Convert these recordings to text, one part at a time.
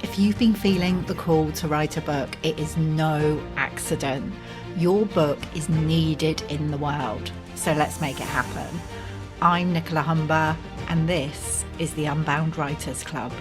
If you've been feeling the call to write a book, it is no accident. Your book is needed in the world, so let's make it happen. I'm Nicola Humber, and this is the Unbound Writers Club.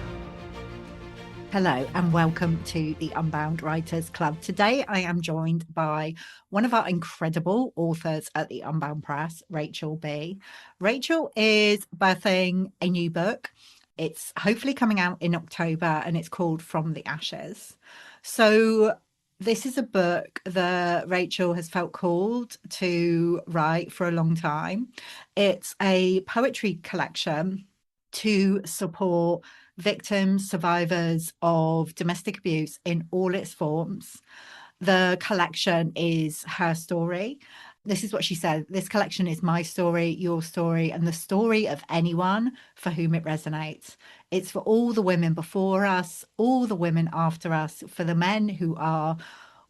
Hello and welcome to the Unbound Writers Club. Today I am joined by one of our incredible authors at the Unbound Press, Rachael B. Rachael is birthing a new book. It's hopefully coming out in October and it's called From the Ashes. So this is a book that Rachael has felt called to write for a long time. It's a poetry collection to support victims, survivors of domestic abuse in all its forms. The collection is her story. This is what she said. This collection is my story, your story, and the story of anyone for whom it resonates. It's for all the women before us, all the women after us, for the men who are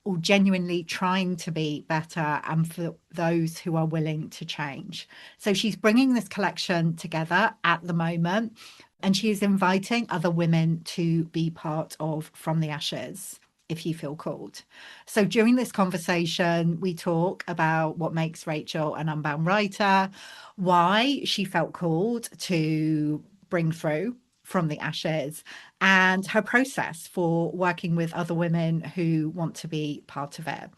all genuinely trying to be better, and for those who are willing to change. So she's bringing this collection together at the moment, and she is inviting other women to be part of From the Ashes if you feel called. So during this conversation, we talk about what makes Rachael an unbound writer, why she felt called to bring through From the Ashes, and her process for working with other women who want to be part of it.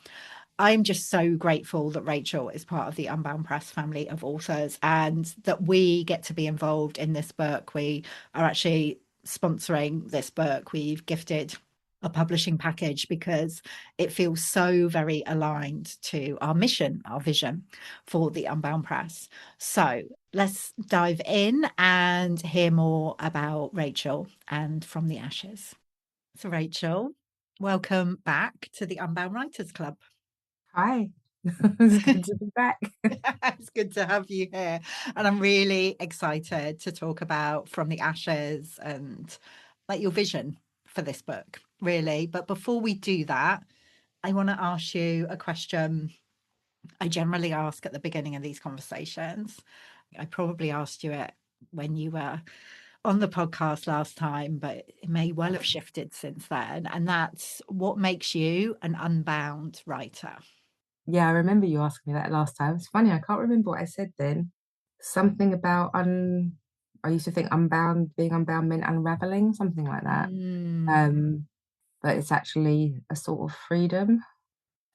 I'm just so grateful that Rachael is part of the Unbound Press family of authors and that we get to be involved in this book. We are actually sponsoring this book. We've gifted a publishing package because it feels so very aligned to our mission, our vision for the Unbound Press. So let's dive in and hear more about Rachael and From the Ashes. So Rachael, welcome back to the Unbound Writers Club. Hi, it's good to be back. It's good to have you here. And I'm really excited to talk about From the Ashes and like your vision for this book, really. But before we do that, I want to ask you a question I generally ask at the beginning of these conversations. I probably asked you it when you were on the podcast last time, but it may well have shifted since then. And that's, what makes you an unbound writer? Yeah, I remember you asking me that last time. It's funny, I can't remember what I said then. Something about I used to think unbound, being unbound meant unraveling, something like that. Mm. Um, but it's actually a sort of freedom.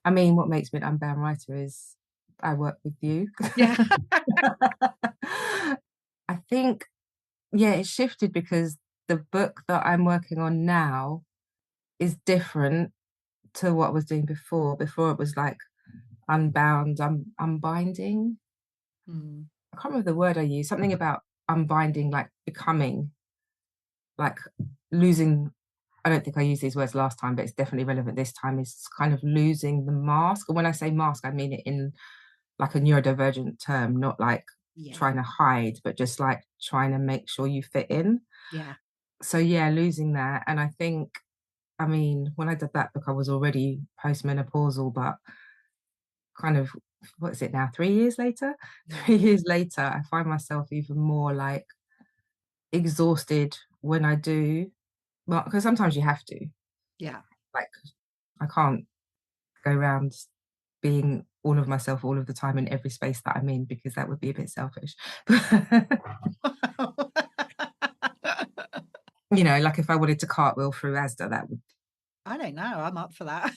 I mean, what makes me an unbound writer is I work with you. Yeah. I think, yeah, it shifted because the book that I'm working on now is different to what I was doing before. Before it was like unbound, unbinding. Mm. I can't remember the word I used, something about unbinding, like becoming, like losing. I don't think I used these words last time, but it's definitely relevant this time. Is kind of losing the mask. And when I say mask, I mean it in like a neurodivergent term, not like Yeah. trying to hide, but just like trying to make sure you fit in. Yeah. So yeah, losing that. And I think, I mean, when I did that book, I was already postmenopausal, but kind of, what is it now, 3 years later? Yeah. 3 years later, I find myself even more like exhausted when I do, well, because sometimes you have to. Yeah. Like, I can't go around being all of myself all of the time in every space that I'm in because that would be a bit selfish. You know, like if I wanted to cartwheel through Asda, that would. I don't know. I'm up for that.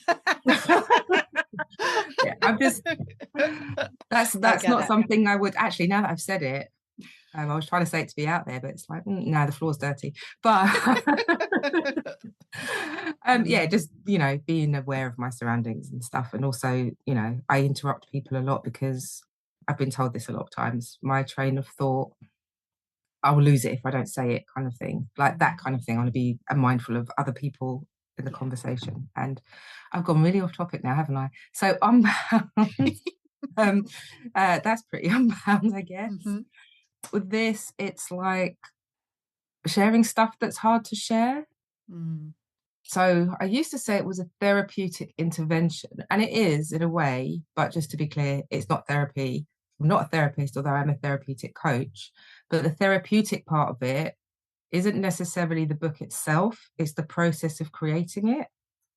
Yeah, I'm just I that's get not it. something I would actually. Now that I've said it, I was trying to say it to be out there, but it's like, no, the floor's dirty. But yeah, just being aware of my surroundings and stuff, and also, I interrupt people a lot because I've been told this a lot of times. My train of thought, I will lose it if I don't say it, kind of thing, like that kind of thing. I want to be mindful of other people in the Yeah. conversation, and I've gone really off topic now, haven't I? So unbound, that's pretty unbound, I guess. Mhm. With this, it's like sharing stuff that's hard to share. Mm. So I used to say it was a therapeutic intervention, and it is in a way, but just to be clear, it's not therapy. I'm not a therapist, although I'm a therapeutic coach. But the therapeutic part of it isn't necessarily the book itself, it's the process of creating it,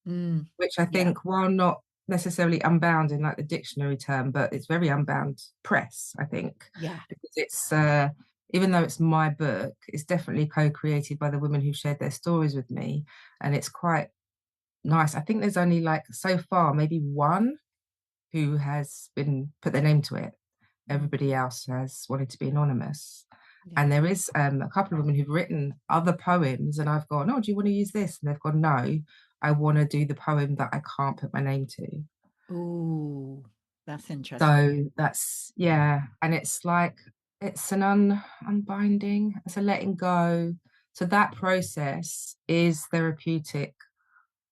Mm. which I Yeah. think, while not necessarily unbound in like the dictionary term, but it's very unbound press, I think, Yeah. because it's even though it's my book, it's definitely co-created by the women who shared their stories with me, and it's quite nice. I think there's only like so far maybe one who has been put their name to it. Mm. Everybody else has wanted to be anonymous. Yeah. And there is a couple of women who've written other poems, and I've gone, "Oh, do you want to use this?" And they've gone, "No, I want to do the poem that I can't put my name to." Ooh, that's interesting. So that's, yeah. And it's like, it's an unbinding, it's a letting go. So that process is therapeutic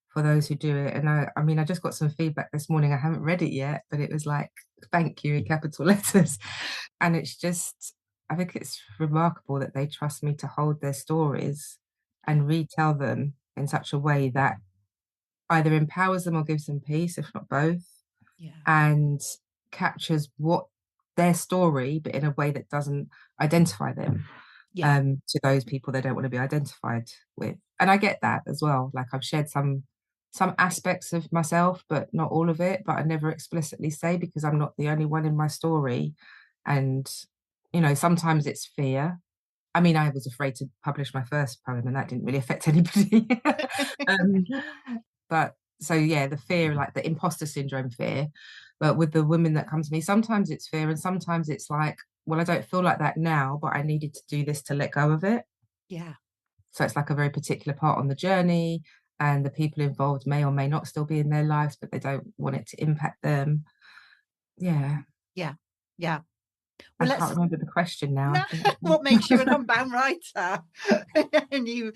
for those who do it. And I mean, I just got some feedback this morning. I haven't read it yet, but it was like, "Thank you" in capital letters. And it's just, I think it's remarkable that they trust me to hold their stories Yeah. and retell them in such a way that either empowers them or gives them peace, if not both, Yeah. and captures what their story, but in a way that doesn't identify them Yeah. to those people they don't want to be identified with. And I get that as well. Like, I've shared some aspects of myself, but not all of it. But I never explicitly say, because I'm not the only one in my story. And sometimes it's fear. I mean, I was afraid to publish my first poem, and that didn't really affect anybody. um, but so yeah, the fear, like the imposter syndrome fear. But with the women that come to me, sometimes it's fear, and sometimes it's like, well, I don't feel like that now, but I needed to do this to let go of it. Yeah. So it's like a very particular part on the journey, and the people involved may or may not still be in their lives, but they don't want it to impact them. Yeah, Yeah. Yeah. I Well, can't let's remember the question now. no, I think what makes you an unbound writer? And you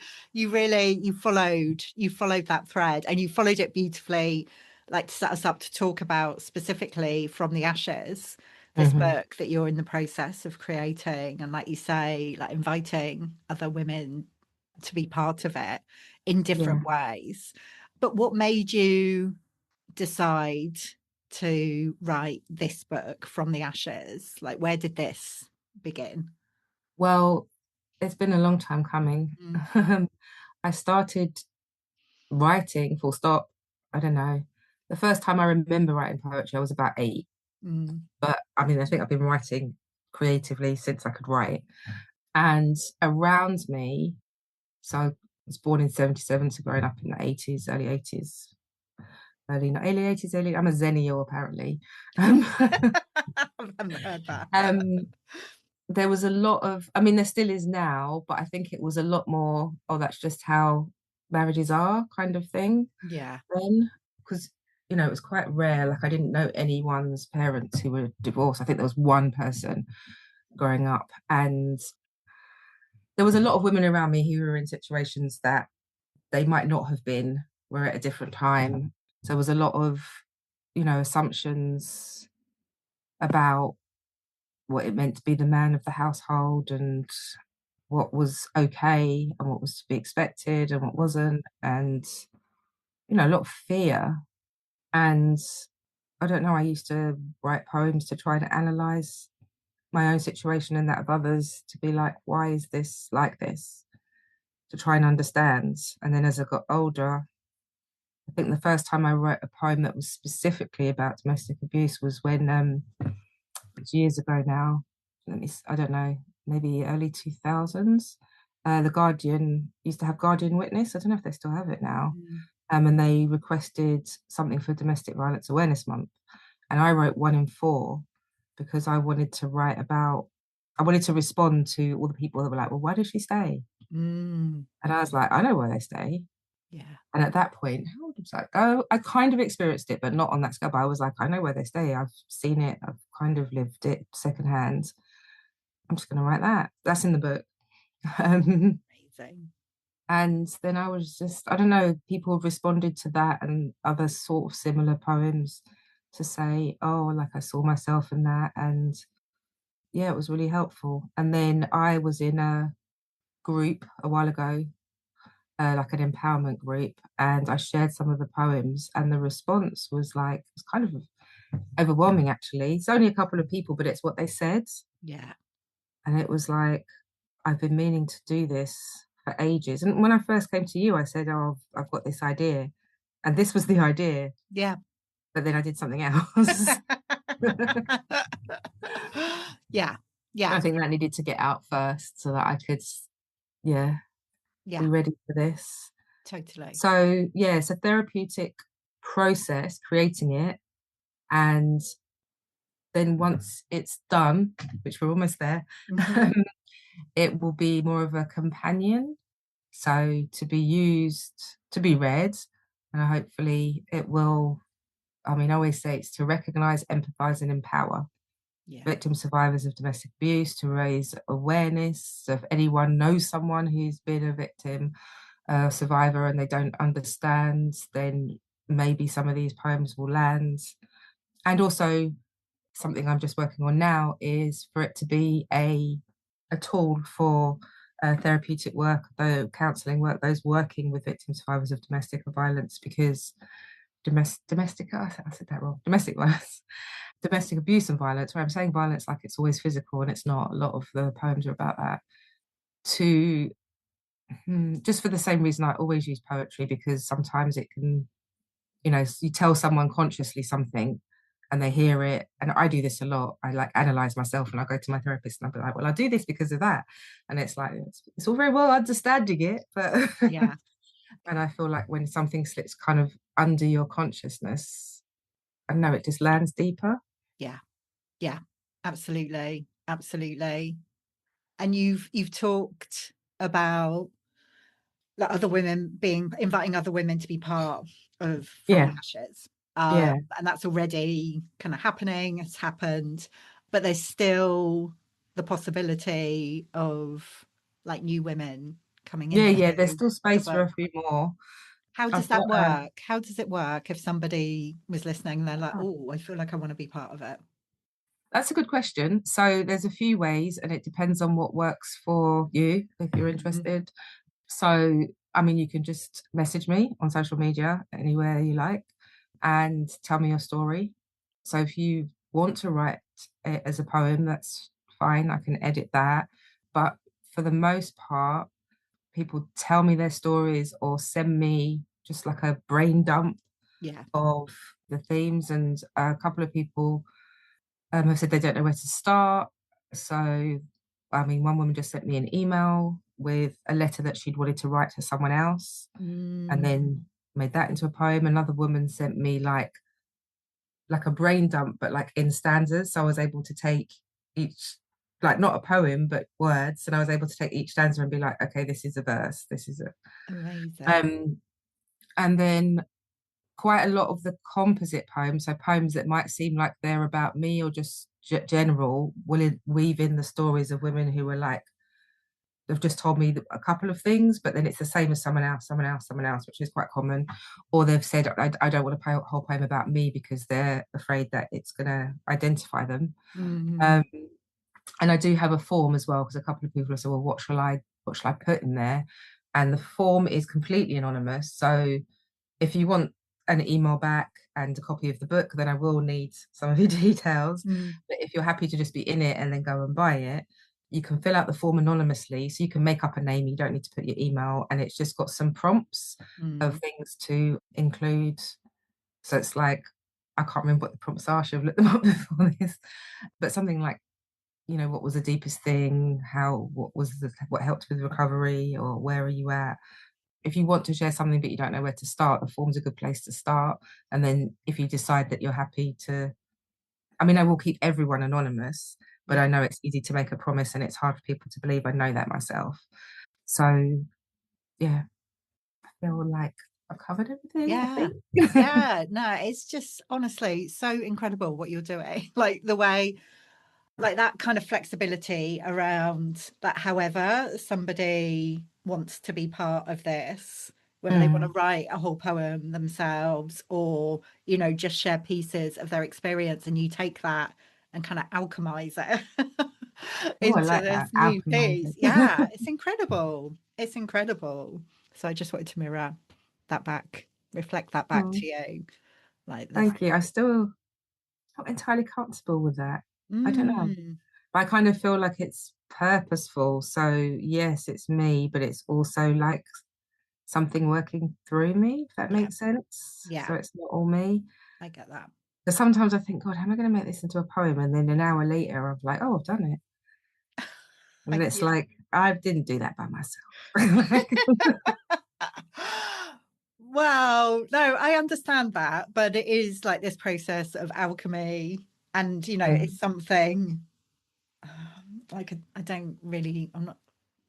really you followed that thread and you followed it beautifully, like to set us up to talk about specifically From the Ashes, this Mhm. book that you're in the process of creating, and like you say, like inviting other women to be part of it in Yeah. different ways. But what made you decide to write this book, From the Ashes? Like, where did this begin? Well, it's been a long time coming. Mm, I started writing, full stop. I don't know. The first time I remember writing poetry, I was about 8. mm, But I mean, I think I've been writing creatively since I could write. And around me, so I was born in 77, so growing up in the 80s, early 80s, early 80s, I'm a zennial apparently. Um, I haven't heard that. um, there was a lot of, I mean, there still is now, but I think it was a lot more, "Oh, that's just how marriages are," kind of thing Yeah. then. Because, it was quite rare. Like, I didn't know anyone's parents who were divorced. I think there was one person growing up. And there was a lot of women around me who were in situations that they might not have been, were at a different time. So there was a lot of, assumptions about what it meant to be the man of the household, and what was okay and what was to be expected and what wasn't. And, a lot of fear. And I don't know, I used to write poems to try to analyze my own situation and that of others, to be like, why is this like this? To try and understand. And then as I got older, I think the first time I wrote a poem that was specifically about domestic abuse was when, it's years ago now, I don't know, maybe early 2000s. The Guardian used to have Guardian Witness. I don't know if they still have it now. Mm, And they requested something for Domestic Violence Awareness Month. And I wrote 1 in 4, because I wanted to respond to all the people that were like, "Well, why does she stay?" mm, And I was like, "I know why they stay." yeah. And at that point, how old was I? Oh, I kind of experienced it, but not on that scale. But I was like, I know where they stay. I've seen it. I've kind of lived it secondhand. I'm just going to write that. That's in the book. Um, Amazing. and then I was just, I don't know, people responded to that and other sort of similar poems, to say, "Oh, like I saw myself in that." And yeah, it was really helpful. And then I was in a group a while ago, like an empowerment group, and I shared some of the poems, and the response was like, it was kind of overwhelming actually. It's only a couple of people, but it's what they said. Yeah. And it was like, "I've been meaning to do this for ages. And when I first came to you, I said, "Oh, I've got this idea," and this was the idea, Yeah. but then I did something else. Yeah. Yeah. I think that needed to get out first so that I could, yeah, be Yeah. ready for this. Totally. So, yeah, it's a therapeutic process creating it. And then once it's done, which we're almost there, Hmm. it will be more of a companion. So to be used, to be read, and hopefully it will. I mean, I always say it's to recognize, empathize, and empower Yeah. victim survivors of domestic abuse, to raise awareness. So if anyone knows someone who's been a victim, survivor, and they don't understand, then maybe some of these poems will land. And also, something I'm just working on now is for it to be a tool for therapeutic work, though counselling work, those working with victim survivors of domestic violence, because I said that wrong. Domestic violence, domestic abuse and violence. Where I'm saying violence like it's always physical, and it's not. A lot of the poems are about that. To just for the same reason I always use poetry, because sometimes it can, you tell someone consciously something and they hear it. And I do this a lot. I like analyze myself, and I go to my therapist and I'll be like, well, I do this because of that. And it's like, it's all very well understanding it, but Yeah. and I feel like when something slips kind of under your consciousness, I know it just lands deeper. Yeah. Yeah. Absolutely. Absolutely. And you've talked about like other women being inviting other women to be part of From the Yeah, Ashes. yeah, And that's already kind of happening, it's happened, but there's still the possibility of like new women coming yeah. There's into still the space for book. a few more. How does I've got that work? How does it work if somebody was listening and they're like, a oh, I feel like I want to be part of it? That's a good question. So there's a few ways, and it depends on what works for you if you're Mhm. interested. So, I mean, you can just message me on social media, anywhere you like, and tell me your story. So if you want to write it as a poem, that's fine. I can edit that. But for the most part, people tell me their stories or send me just like a brain dump Yeah. of the themes. And a couple of people have said they don't know where to start. So, I mean, one woman just sent me an email with a letter that she'd wanted to write to someone else, and Mm, then made that into a poem. Another woman sent me like a brain dump, but like in stanzas. So I was able to take each, like not a poem, but words, and I was able to take each stanza and be like, okay, this is a verse, this is a. amazing. Um, and then quite a lot of the composite poems, so poems that might seem like they're about me or just general, will weave in the stories of women who are like, they've just told me a couple of things, but then it's the same as someone else, someone else, someone else, which is quite common. Or they've said, I don't want a whole poem about me because they're afraid that it's going to identify them. Mm, Um, and I do have a form as well, because a couple of people have said, well, what shall I put in there? And the form is completely anonymous. So if you want an email back and a copy of the book, then I will need some of your details. mm, But if you're happy to just be in it and then go and buy it, you can fill out the form anonymously. So you can make up a name, you don't need to put your email, and it's just got some prompts of mm. things to include. So it's like, I can't remember what the prompts are, I should have looked them up before this, but something like, what was the deepest thing? What helped with recovery, or where are you at? If you want to share something but you don't know where to start, the form's a good place to start. And then if you decide that you're happy to, I mean, I will keep everyone anonymous, but Yeah. I know it's easy to make a promise and it's hard for people to believe. I know that myself. So yeah, I feel like I've covered everything, I Yeah. think. Yeah. No, it's just honestly so incredible what you're doing. Like the way, like that kind of flexibility around that, however, somebody wants to be part of this, whether they want to Mm. write a whole poem themselves or, just share pieces of their experience and you take that and kind of alchemize it Oh, I into like this that. new Alchemize piece. Yeah, it. it's incredible. It's incredible. So I just wanted to mirror that back, reflect that back Oh, to you. Like this. thank you. I'm still not entirely comfortable with that. I don't know. I kind of feel like it's purposeful. So yes, it's me, but it's also like something working through me, if that Yeah, makes sense. yeah, So it's not all me. I get that. Because sometimes I think, God, how am I going to make this into a poem? And then an hour later, I'm like, oh, I've done it. And it's Yeah. like, I didn't do that by myself. Well, no, I understand that, but it is like this process of alchemy, and it's Mm, something like I don't really, I'm not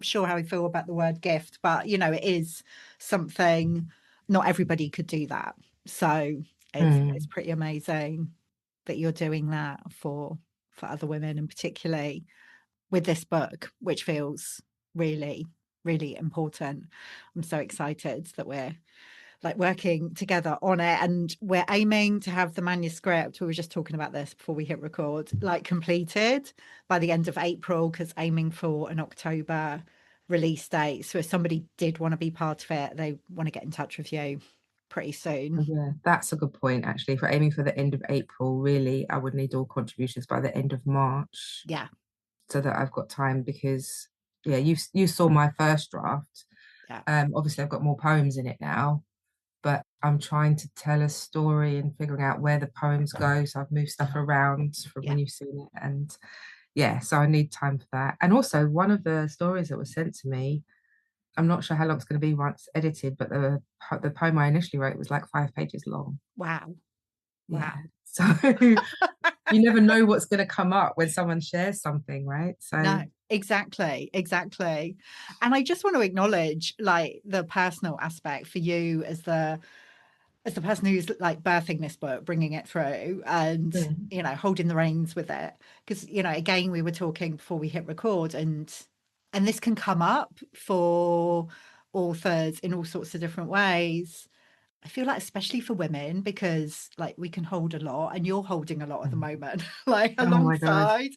sure how I feel about the word gift, but it is something not everybody could do that. So it's mm. pretty amazing that you're doing that for other women, and particularly with this book, which feels really, really important. I'm so excited that we're like working together on it, and we're aiming to have the manuscript, we were just talking about this before we hit record, like completed by the end of April, because aiming for an October release date. So if somebody did want to be part of it, they want to get in touch with you pretty soon. Yeah, that's a good point, actually. If we're aiming for the end of April, really, I would need all contributions by the end of March Yeah, so that I've got time because, yeah, you saw my first draft. yeah, Obviously, I've got more poems in it now, but I'm trying to tell a story and figuring out where the poems go. So I've moved stuff around from yeah. when you've seen it. And yeah, so I need time for that. And also, one of the stories that was sent to me, I'm not sure how long it's going to be once edited, but the poem I initially wrote was like 5 pages long. Wow, Yeah. wow. So you never know what's going to come up when someone shares something, right? So No, exactly, exactly. And I just want to acknowledge like the personal aspect for you as the person who's like birthing this book, bringing it through, and mm, holding the reins with it. Because again, we were talking before we hit record, and this can come up for authors in all sorts of different ways. I feel like especially for women, because like we can hold a lot, and you're holding a lot at the mm. moment, like Oh my God. alongside,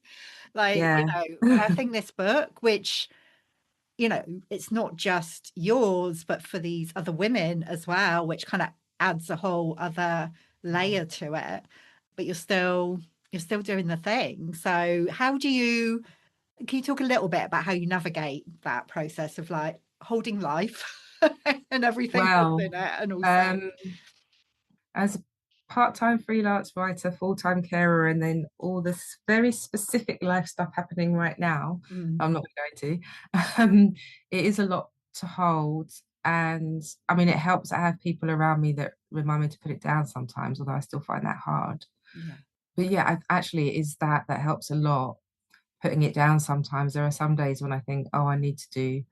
like Yeah. birthing this book, which it's not just yours, but for these other women as well, which kind of adds a whole other layer to it. But you're still doing the thing. So can you talk a little bit about how you navigate that process of like holding life and everything that's Well, in it, and also um, as a part-time freelance writer, full-time carer, and then all this very specific life stuff happening right now, mm, I'm not going to. It is a lot to hold. And I mean, it helps. I have people around me that remind me to put it down sometimes, although I still find that hard. yeah, But yeah, actually, it is that helps a lot. Putting it down sometimes. There are some days when I think, oh, I need to do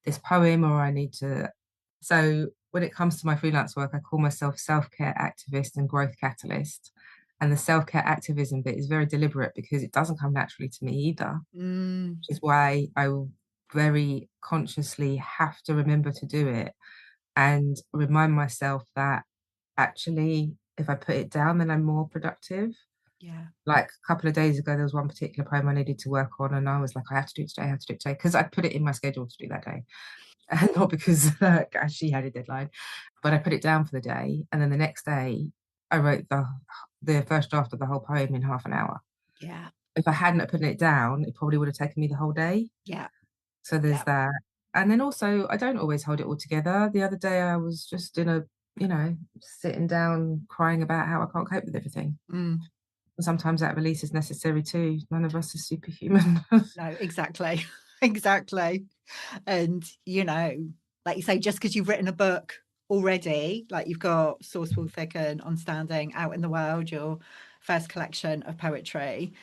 this poem or I need to. So when it comes to my freelance work, I call myself self-care activist and growth catalyst. And the self-care activism bit is very deliberate because it doesn't come naturally to me either, mm, which is why I will very consciously have to remember to do it and remind myself that actually, if I put it down, then I'm more productive. yeah, Like a couple of days ago, there was one particular poem I needed to work on, and I was like, I have to do it today, I have to do it today, because I'd put it in my schedule to do that day. And not because she had a deadline, but I put it down for the day. And then the next day, I wrote the first draft of the whole poem in half an hour. yeah, If I hadn't have put it down, it probably would have taken me the whole day. yeah, So there's yeah, that. And then also, I don't always hold it all together. The other day, I was just sitting down crying about how I can't cope with everything. mm. And sometimes that release is necessary too. None of us is superhuman. No, exactly, exactly. And, like you say, just because you've written a book already, like you've got Sourceful, Thick and On Standing out in the world, your first collection of poetry,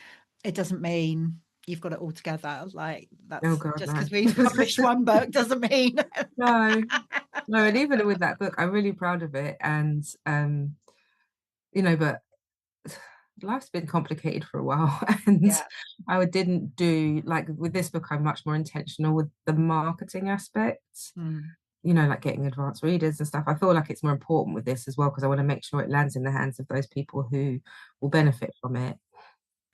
it doesn't mean you've got it all together. Like Oh that's God, just no. because we've published one book doesn't mean. No, no, and even with that book, I'm really proud of it. And but life's been complicated for a while. And Yeah. I didn't do like with this book, I'm much more intentional with the marketing aspects, Mm, like getting advanced readers and stuff. I feel like it's more important with this as well because I want to make sure it lands in the hands of those people who will yeah. benefit from it.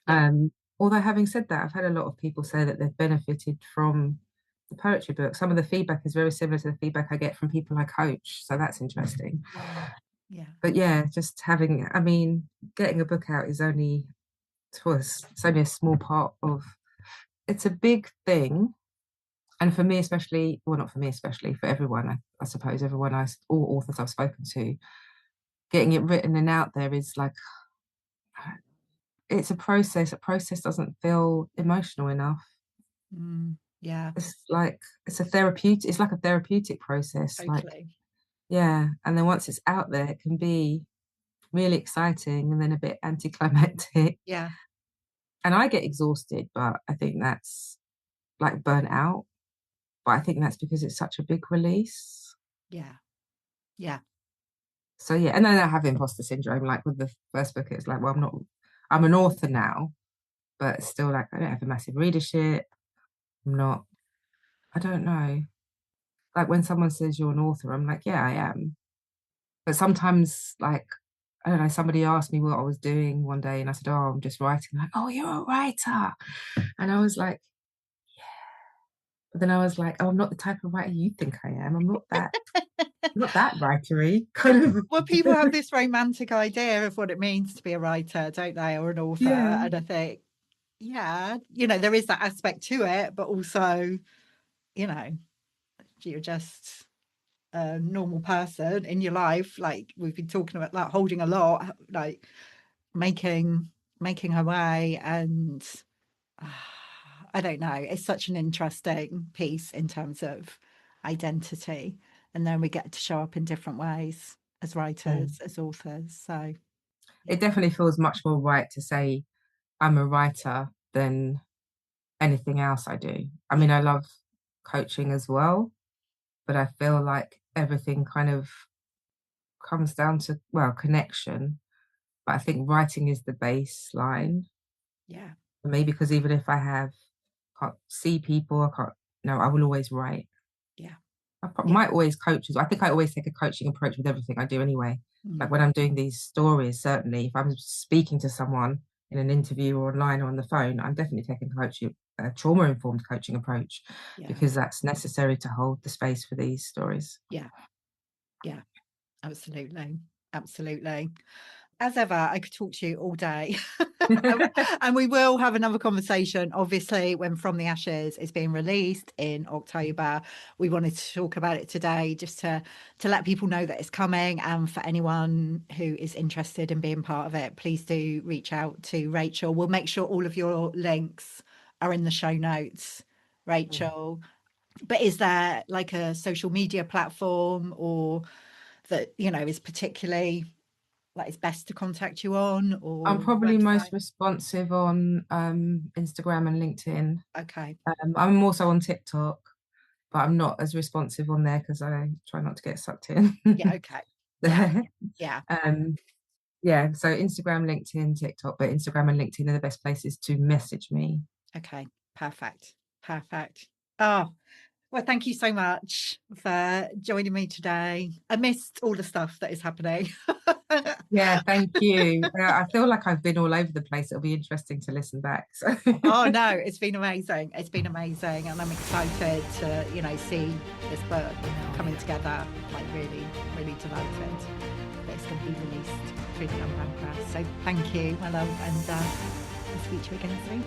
Yeah. Although having said that, I've had a lot of people say that they've benefited from the poetry book. Some of the feedback is very similar to the feedback I get from people I coach. So that's interesting. Yeah. Yeah. But yeah, just getting a book out is only, it's only a small part of it's a big thing. And for me, especially, well, not for me, especially for everyone, I suppose everyone all authors I've spoken to, getting it written and out there is like, it's a process. A process doesn't feel emotional enough. Yeah, It's like, it's a therapeutic, it's like a therapeutic process. Like, totally. yeah. And then once it's out there, it can be really exciting and then a bit anticlimactic. Yeah, And I get exhausted, but I think that's like burnt out. But I think that's because it's such a big release. yeah, yeah, So yeah, and then I have imposter syndrome. Like with the first book, it's like, well, I'm an author now, but still, like, I don't have a massive readership. I'm not, I don't know. Like when someone says you're an author, I'm like, yeah, I am. But sometimes, like, I don't know, somebody asked me what I was doing one day, and I said, oh, I'm just writing. Like, oh, you're a writer. And I was like, but then I was like, oh, I'm not the type of writer you think I am. I'm not that writery kind of. well, people have this romantic idea of what it means to be a writer, don't they, or an author? Yeah. And I think, yeah, you know, there is that aspect to it, but also, you know, you're just a normal person in your life. Like we've been talking about, like holding a lot, like making her way, and I don't know. It's such an interesting piece in terms of identity, and then we get to show up in different ways as Mm. writers, as authors. So It yeah, definitely feels much more right to say I'm a writer than anything else I do. I yeah, mean, I love coaching as well, but I feel like everything kind of comes down to, well, connection. But I think writing is the baseline yeah, for me because even if can't see people, I can't, no, I will always write. yeah, yeah. Might always coach as well. I think I always take a coaching approach with everything I do anyway. Like Mm, when I'm doing these stories, certainly if I'm speaking to someone in an interview or online or on the phone, I'm definitely taking a trauma-informed coaching approach yeah, because that's necessary to hold the space for these stories. yeah, yeah. Absolutely, absolutely. As ever, I could talk to you all day. And we will have another conversation, obviously, when From the Ashes is being released in October. We wanted to talk about it today just to let people know that it's coming. And for anyone who is interested in being part of it, please do reach out to Rachael. We'll make sure all of your links are in the show notes, Rachael. But is there like a social media platform or that, you know, is particularly like it's best to contact you on, I'm or probably most website? responsive on Instagram and LinkedIn. Okay. I'm also on TikTok, but I'm not as responsive on there because I try not to get sucked in. Yeah. Okay. Yeah. Yeah. um, yeah, so Instagram, LinkedIn, TikTok, but Instagram and LinkedIn are the best places to message me. Okay. Perfect. Perfect. Oh, well, thank you so much for joining me today. I missed all the stuff that is happening. Yeah, thank you. I feel like I've been all over the place. It'll be interesting to listen back. So. Oh no, it's been amazing. It's been amazing, and I'm excited to, you know, see this book coming together. Like really, really delighted that it's going to be released through the Unbound press. So thank you, my love, and I'll speak to you again soon.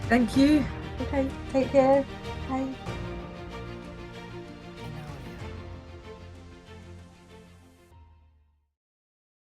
Thank you. Okay, take care. Bye.